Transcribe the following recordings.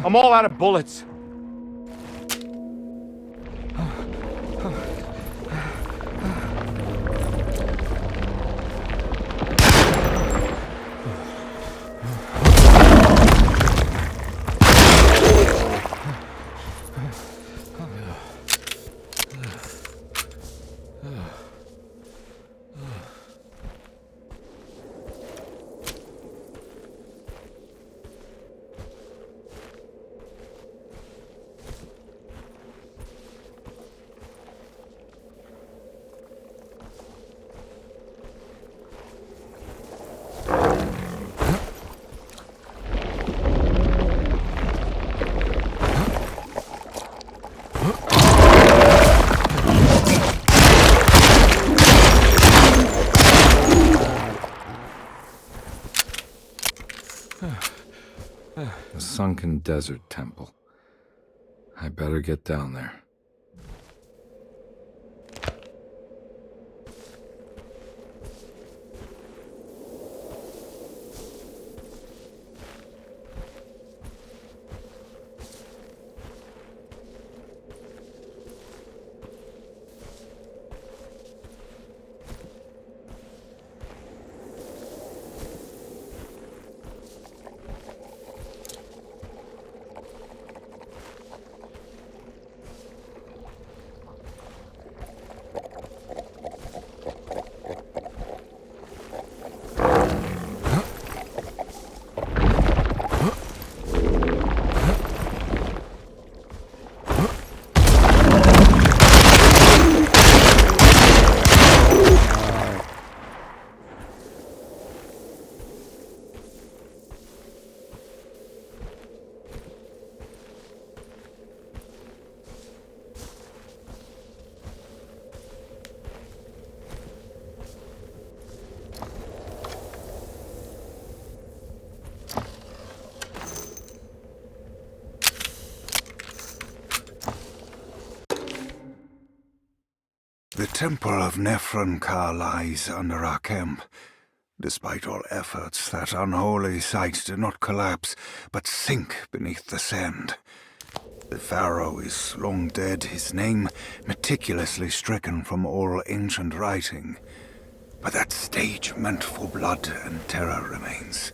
I'm all out of bullets. The sunken desert temple. I better get down there. The Temple of Nephron-Ka lies under our camp. Despite all efforts, that unholy site did not collapse, but sink beneath the sand. The pharaoh is long dead, his name meticulously stricken from all ancient writing. But that stage meant for blood and terror remains.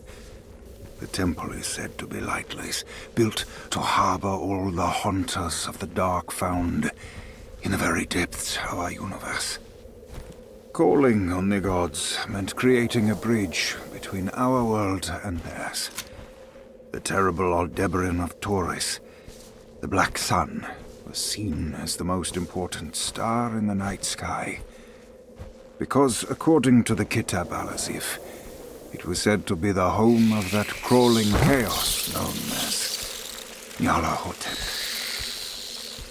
The temple is said to be lightless, built to harbor all the haunters of the dark found in the very depths of our universe. Calling on the gods meant creating a bridge between our world and theirs. The terrible Aldebaran of Taurus, the Black Sun, was seen as the most important star in the night sky. Because, according to the Kitab al-Azif, it was said to be the home of that crawling chaos known as Nyarlathotep.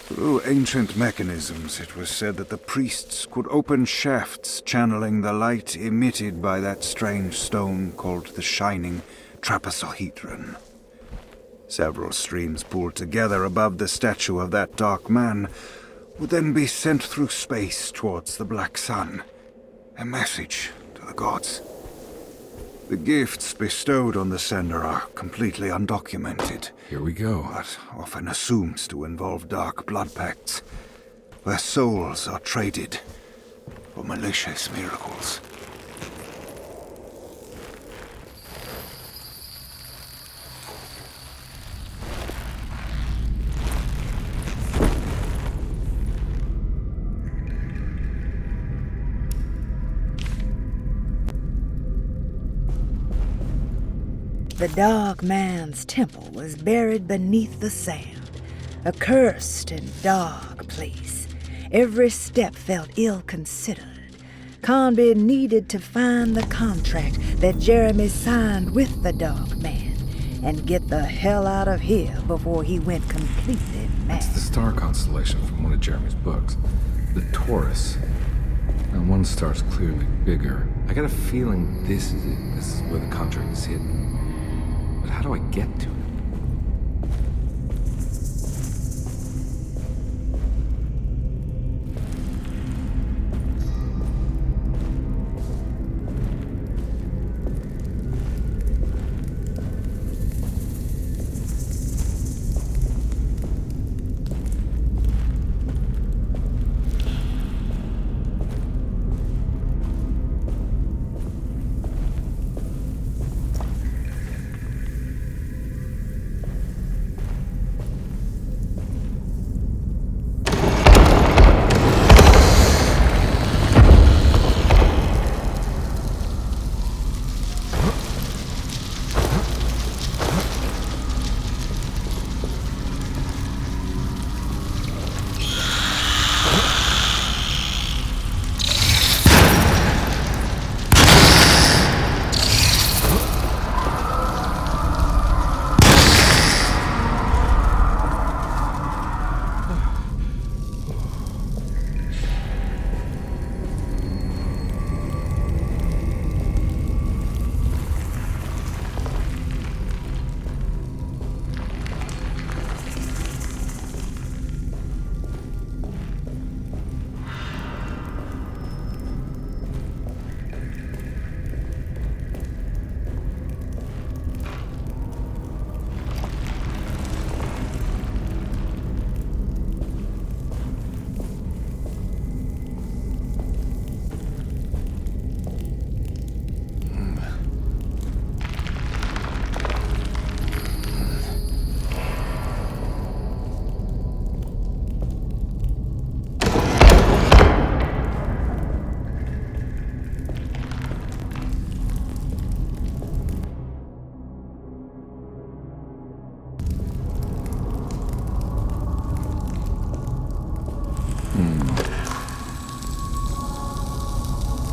Through ancient mechanisms, it was said that the priests could open shafts channeling the light emitted by that strange stone called the Shining Trapezohedron. Several streams pooled together above the statue of that dark man would then be sent through space towards the Black Sun. A message to the gods. The gifts bestowed on the sender are completely undocumented. Here we go. But often assumed to involve dark blood pacts, where souls are traded for malicious miracles. The Dark Man's temple was buried beneath the sand, a cursed and dark place. Every step felt ill-considered. Carnby needed to find the contract that Jeremy signed with the Dark Man and get the hell out of here before he went completely mad. It's the star constellation from one of Jeremy's books. The Taurus. Now, one star's clearly bigger. I got a feeling this is it. This is where the contract is hidden. But how do I get to it?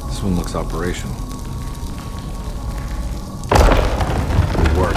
This one looks operational. Good work.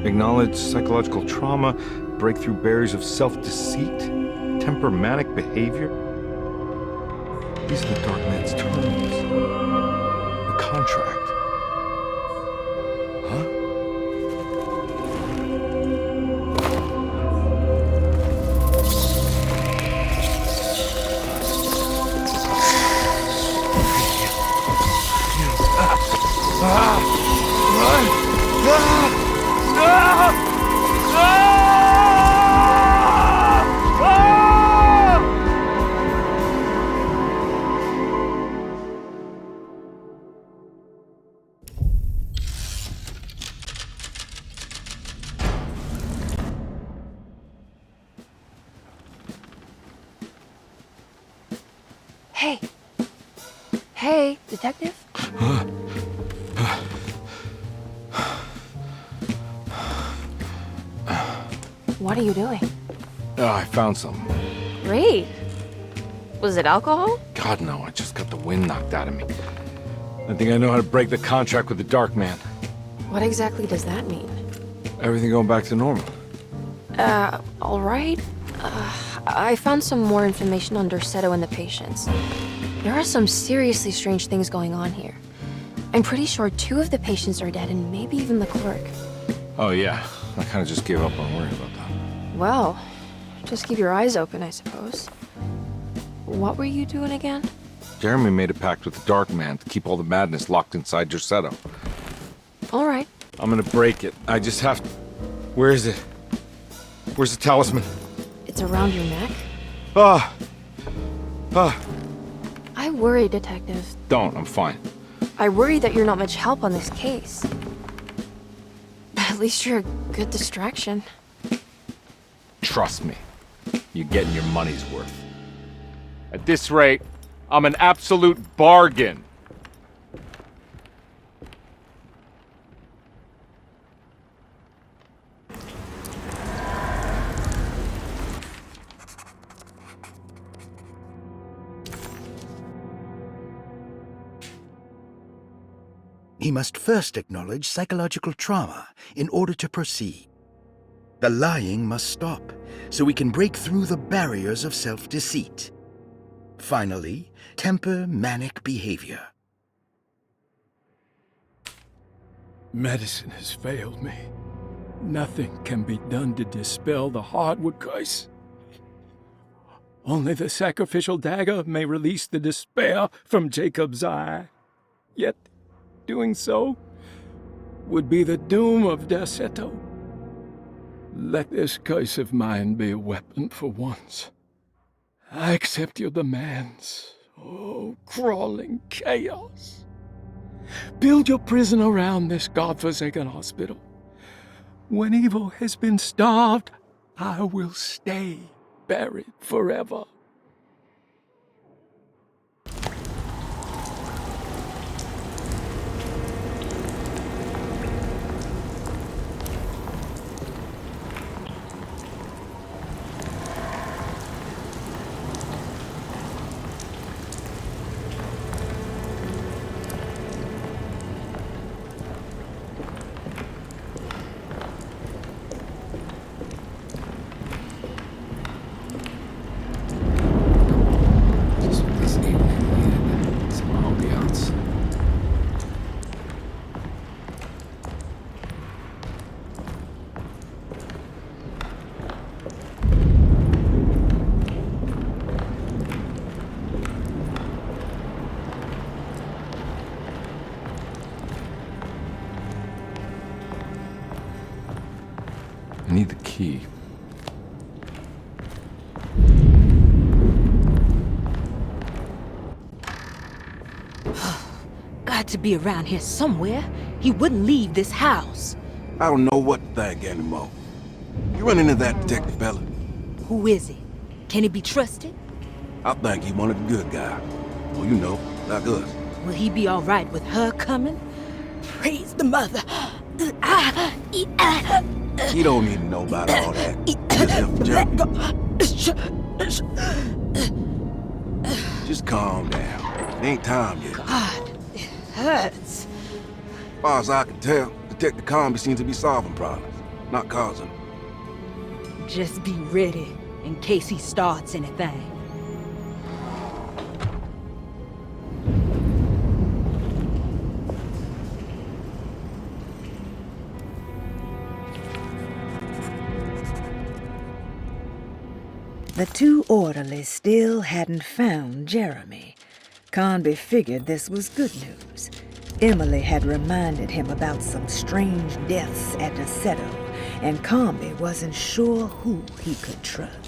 Acknowledge psychological trauma, break through barriers of self-deceit, temper manic behavior. These are the Dark Man's terms. The contract. Huh? Hey. Hey, detective? What are you doing? Oh, I found something. Great. Was it alcohol? God, no, I just got the wind knocked out of me. I think I know how to break the contract with the Dark Man. What exactly does that mean? Everything going back to normal. All right. I found some more information on Derceto and the patients. There are some seriously strange things going on here. I'm pretty sure 2 of the patients are dead and maybe even the clerk. Oh, yeah. I kind of just gave up on worrying about that. Well, just keep your eyes open, I suppose. What were you doing again? Jeremy made a pact with the Dark Man to keep all the madness locked inside Derceto. All right. I'm gonna break it. I just have to... Where is it? Where's the talisman? It's around your neck? I worry, detective. Don't, I'm fine. I worry that you're not much help on this case. At least you're a good distraction. Trust me. You're getting your money's worth. At this rate, I'm an absolute bargain. He must first acknowledge psychological trauma in order to proceed. The lying must stop, so we can break through the barriers of self-deceit. Finally, temper manic behavior. Medicine has failed me. Nothing can be done to dispel the hardwood curse. Only the sacrificial dagger may release the despair from Jacob's eye. Yet, doing so would be the doom of Derceto. Let this curse of mine be a weapon for once. I accept your demands. Oh, crawling chaos. Build your prison around this godforsaken hospital. When evil has been starved, I will stay buried forever. I need the key. Got to be around here somewhere. He wouldn't leave this house. I don't know what to think anymore. You run into that detective fella? Who is he? Can he be trusted? I think he one of the good guys. Well, you know, like us. Will he be all right with her coming? Praise the mother. He don't need to know about all that. Just help Jeremy. Just calm down. It ain't time yet. God, it hurts. As far as I can tell, Detective Carnby seems to be solving problems. not cause him. Just be ready in case he starts anything. The two orderlies still hadn't found Jeremy. Carnby figured this was good news. Emily had reminded him about some strange deaths at Derceto, and Carnby wasn't sure who he could trust.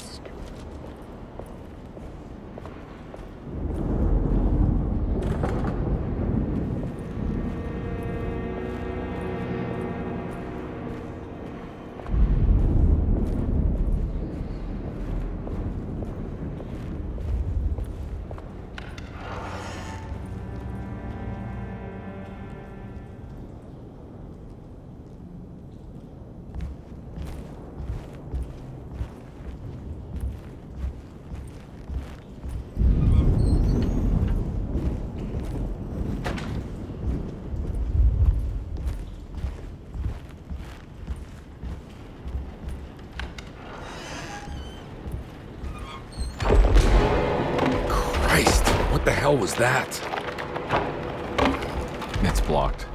What the hell was that? It's blocked.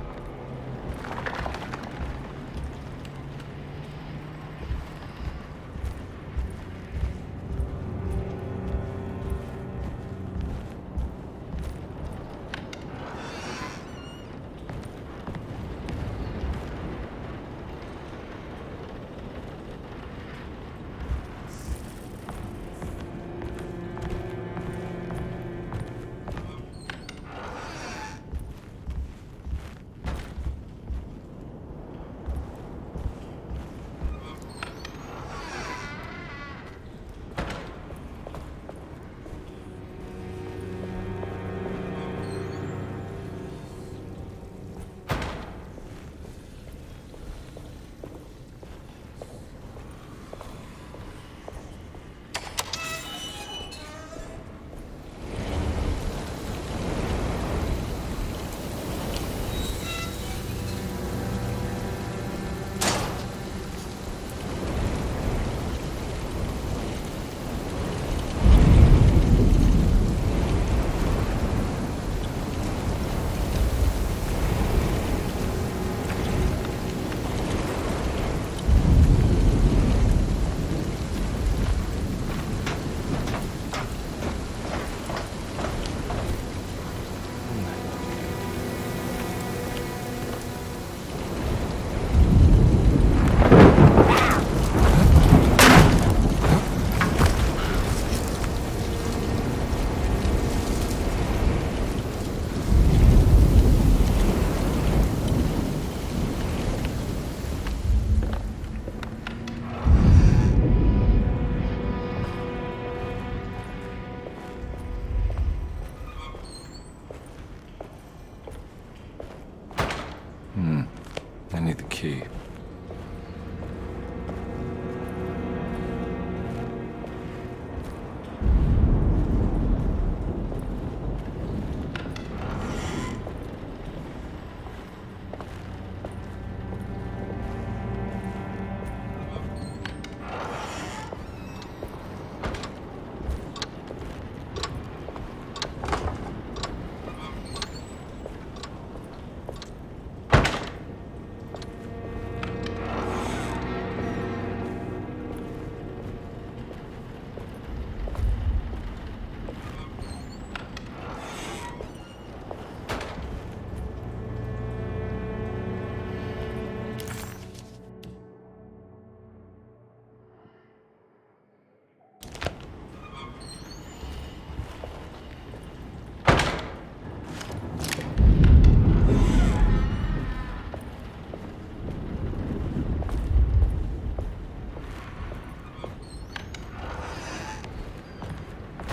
I need the key.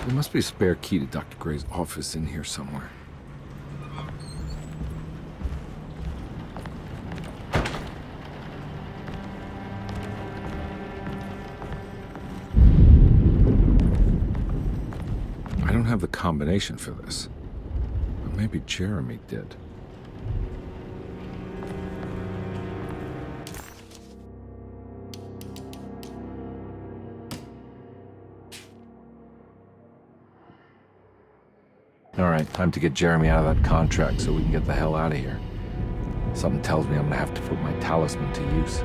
There must be a spare key to Dr. Gray's office in here somewhere. I don't have the combination for this, but maybe Jeremy did. right, time to get Jeremy out of that contract so we can get the hell out of here. Something tells me I'm gonna have to put my talisman to use.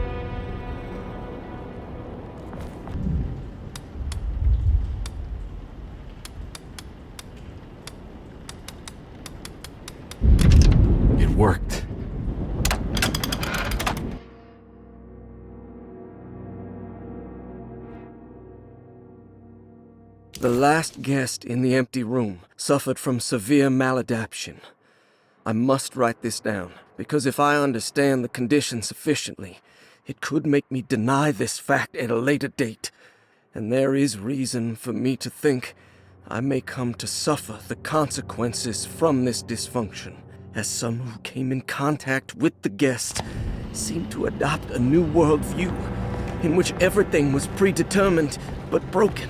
It worked. The last guest in the empty room suffered from severe maladaptation. I must write this down, because if I understand the condition sufficiently, it could make me deny this fact at a later date, and there is reason for me to think I may come to suffer the consequences from this dysfunction, as some who came in contact with the guest seemed to adopt a new worldview in which everything was predetermined but broken.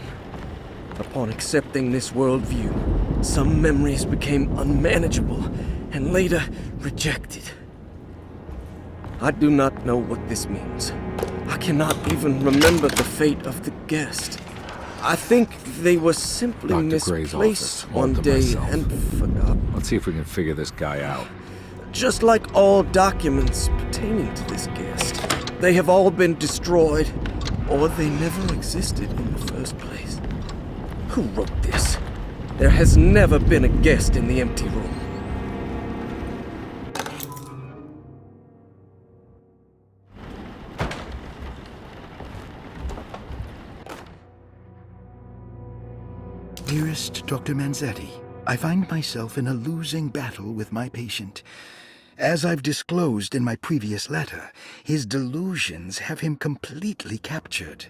Upon accepting this worldview, some memories became unmanageable and later rejected. I do not know what this means. I cannot even remember the fate of the guest. I think they were simply Dr. Gray's misplaced office, all one to day myself. and forgotten. Let's see if we can figure this guy out. Just like all documents pertaining to this guest, they have all been destroyed, or they never existed in the first place. Who wrote this? There has never been a guest in the empty room. Dearest Dr. Manzetti, I find myself in a losing battle with my patient. As I've disclosed in my previous letter, his delusions have him completely captured.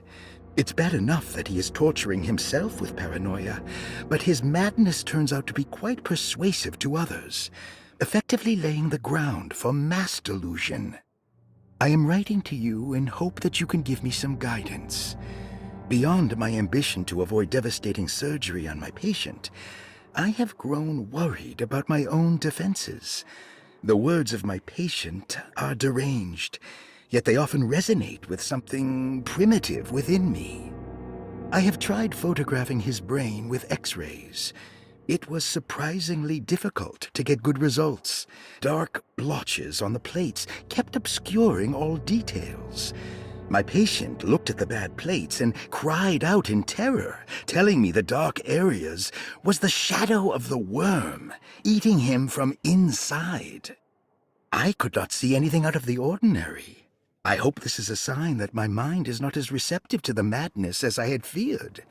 It's bad enough that he is torturing himself with paranoia, but his madness turns out to be quite persuasive to others, effectively laying the ground for mass delusion. I am writing to you in hope that you can give me some guidance. Beyond my ambition to avoid devastating surgery on my patient, I have grown worried about my own defenses. The words of my patient are deranged, yet they often resonate with something primitive within me. I have tried photographing his brain with X-rays. It was surprisingly difficult to get good results. Dark blotches on the plates kept obscuring all details. My patient looked at the bad plates and cried out in terror, telling me the dark areas was the shadow of the worm, eating him from inside. I could not see anything out of the ordinary. I hope this is a sign that my mind is not as receptive to the madness as I had feared.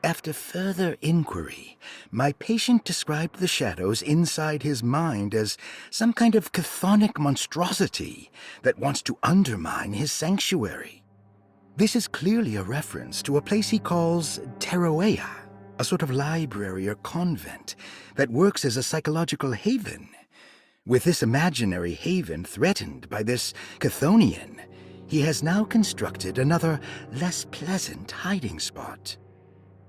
After further inquiry, my patient described the shadows inside his mind as some kind of chthonic monstrosity that wants to undermine his sanctuary. This is clearly a reference to a place he calls Teroea, a sort of library or convent that works as a psychological haven. With this imaginary haven threatened by this Chthonian, he has now constructed another, less pleasant hiding spot.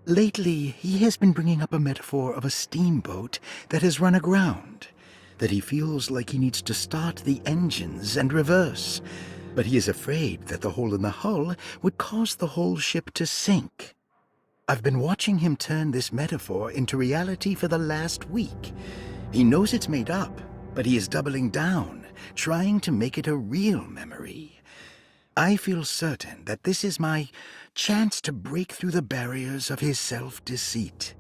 Lately, he has been bringing up a metaphor of a steamboat that has run aground, that he feels like he needs to start the engines and reverse, but he is afraid that the hole in the hull would cause the whole ship to sink. I've been watching him turn this metaphor into reality for the last week. He knows it's made up, but he is doubling down, trying to make it a real memory. I feel certain that this is my chance to break through the barriers of his self-deceit.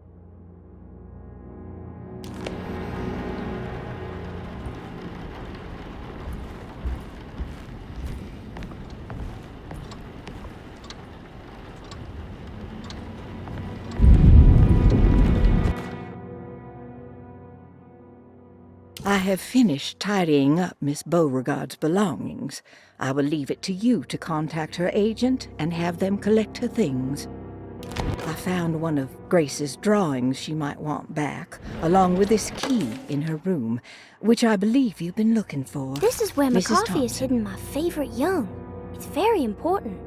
I have finished tidying up Miss Beauregard's belongings. I will leave it to you to contact her agent and have them collect her things. I found one of Grace's drawings she might want back, along with this key in her room, which I believe you've been looking for. This is where Mrs. McCarthy has Thompson. hidden my favorite young. It's very important.